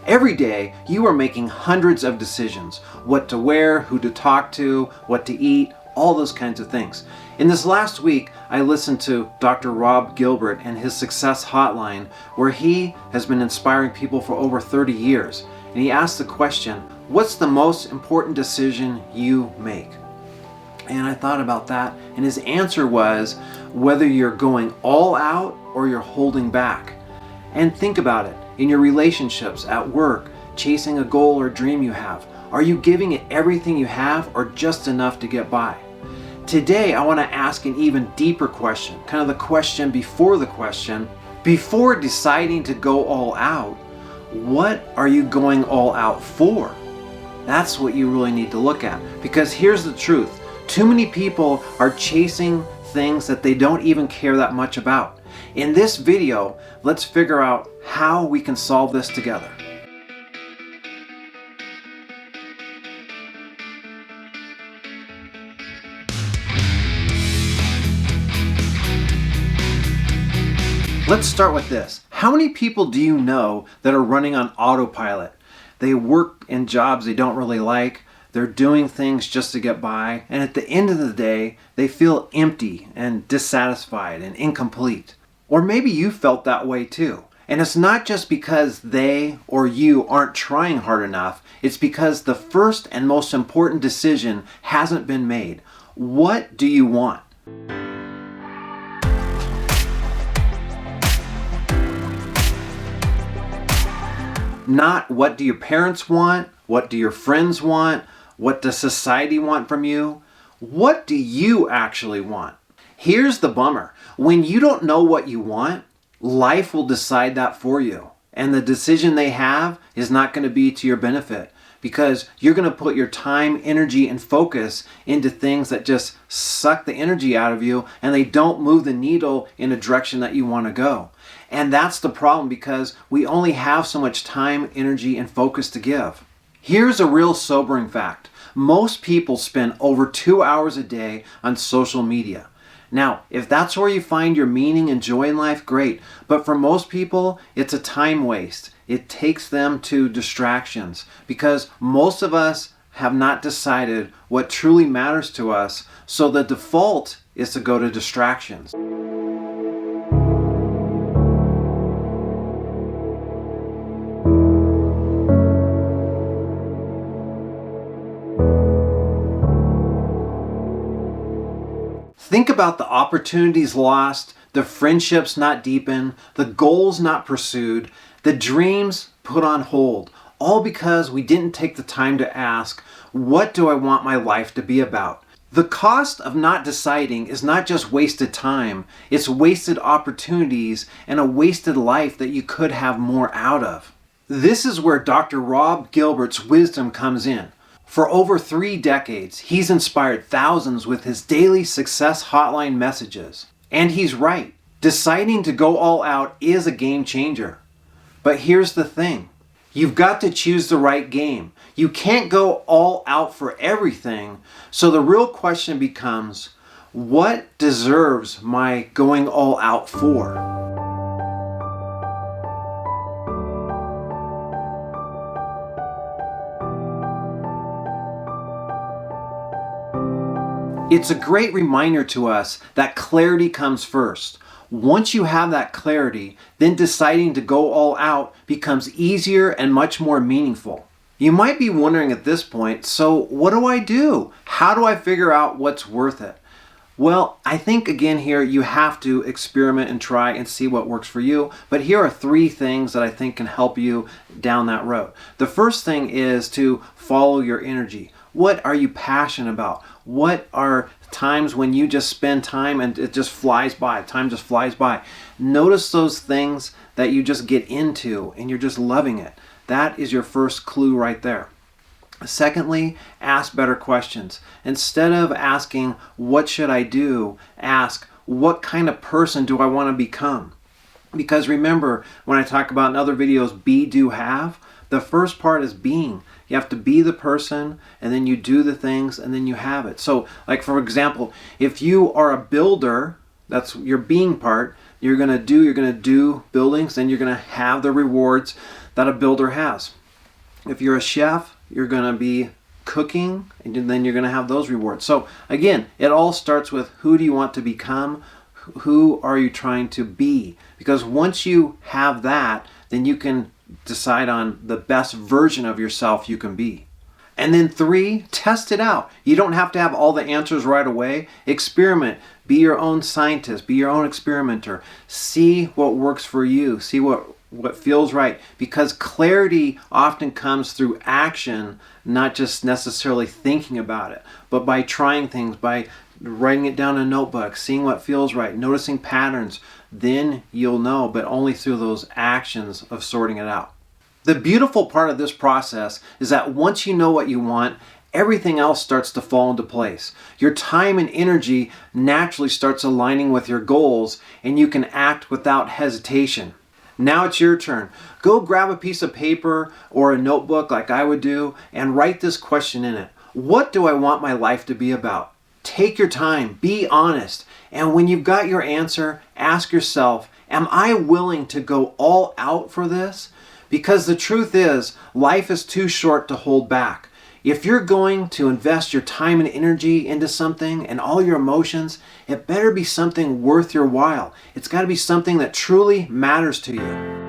Every day, you are making hundreds of decisions. What to wear, who to talk to, what to eat, all those kinds of things. In this last week, I listened to Dr. Rob Gilbert and his Success Hotline, where he has been inspiring people for over 30 years. And he asked the question, what's the most important decision you make? And I thought about that, and his answer was whether you're going all out or you're holding back. And think about it. In your relationships, at work, chasing a goal or dream you have, are you giving it everything you have or just enough to get by? Today, I want to ask an even deeper question, kind of the question before the question. Before deciding to go all out, what are you going all out for? That's what you really need to look at. Because here's the truth. Too many people are chasing things that they don't even care that much about. In this video, let's figure out how we can solve this together. Let's start with this. How many people do you know that are running on autopilot? They work in jobs they don't really like. They're doing things just to get by. And at the end of the day, they feel empty and dissatisfied and incomplete. Or maybe you felt that way too. And it's not just because they or you aren't trying hard enough. It's because the first and most important decision hasn't been made. What do you want? Not what do your parents want? What do your friends want? What does society want from you? What do you actually want? Here's the bummer. When you don't know what you want, life will decide that for you. And the decision they have is not going to be to your benefit because you're going to put your time, energy, and focus into things that just suck the energy out of you and they don't move the needle in a direction that you want to go. And that's the problem because we only have so much time, energy, and focus to give. Here's a real sobering fact. Most people spend over 2 hours a day on social media. Now, if that's where you find your meaning and joy in life, great. But for most people, it's a time waste. It takes them to distractions because most of us have not decided what truly matters to us. So the default is to go to distractions. Think about the opportunities lost, the friendships not deepened, the goals not pursued, the dreams put on hold, all because we didn't take the time to ask, what do I want my life to be about? The cost of not deciding is not just wasted time, it's wasted opportunities and a wasted life that you could have more out of. This is where Dr. Rob Gilbert's wisdom comes in. For over 3 decades, he's inspired thousands with his daily Success Hotline messages. And he's right. Deciding to go all out is a game changer. But here's the thing. You've got to choose the right game. You can't go all out for everything. So the real question becomes, what deserves my going all out for? It's a great reminder to us that clarity comes first. Once you have that clarity, then deciding to go all out becomes easier and much more meaningful. You might be wondering at this point, so what do I do? How do I figure out what's worth it? Well, I think again here you have to experiment and try and see what works for you. But here are 3 things that I think can help you down that road. The first thing is to follow your energy. What are you passionate about? What are times when you just spend time and it just flies by? Time just flies by. Notice those things that you just get into and you're just loving it. That is your first clue right there. Secondly, ask better questions. Instead of asking, what should I do? Ask, what kind of person do I want to become? Because remember, when I talk about in other videos, be, do, have, the first part is being. You have to be the person, and then you do the things, and then you have it. So, like for example, if you are a builder, that's your being part, you're going to do buildings, then you're going to have the rewards. that a builder has. If you're a chef, you're going to be cooking, and then you're going to have those rewards. So again, it all starts with, who do you want to become? Who are you trying to be? Because once you have that, then you can decide on the best version of yourself you can be. And then 3, test it out. You don't have to have all the answers right away. Experiment. Be your own scientist. Be your own experimenter. See what works for you. See what feels right. Because clarity often comes through action, not just necessarily thinking about it, but by trying things, by writing it down in a notebook, seeing what feels right, noticing patterns. Then you'll know, but only through those actions of sorting it out. The beautiful part of this process is that once you know what you want, everything else starts to fall into place. Your time and energy naturally starts aligning with your goals, and you can act without hesitation. Now it's your turn. Go grab a piece of paper or a notebook like I would do and write this question in it. What do I want my life to be about? Take your time, be honest, and when you've got your answer, ask yourself, am I willing to go all out for this? Because the truth is, life is too short to hold back. If you're going to invest your time and energy into something and all your emotions, it better be something worth your while. It's got to be something that truly matters to you.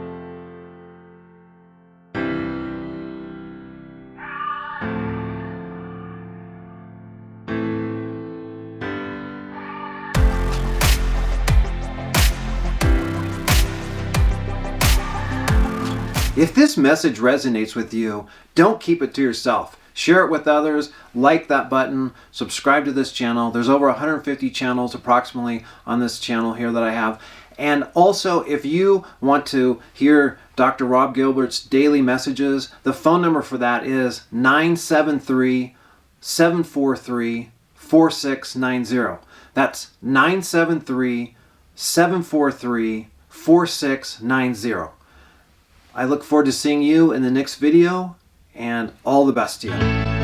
If this message resonates with you, don't keep it to yourself. Share it with others, like that button, subscribe to this channel. There's over 150 channels approximately on this channel here that I have. And also, if you want to hear Dr. Rob Gilbert's daily messages, the phone number for that is 973-743-4690. That's 973-743-4690. I look forward to seeing you in the next video, and all the best to you.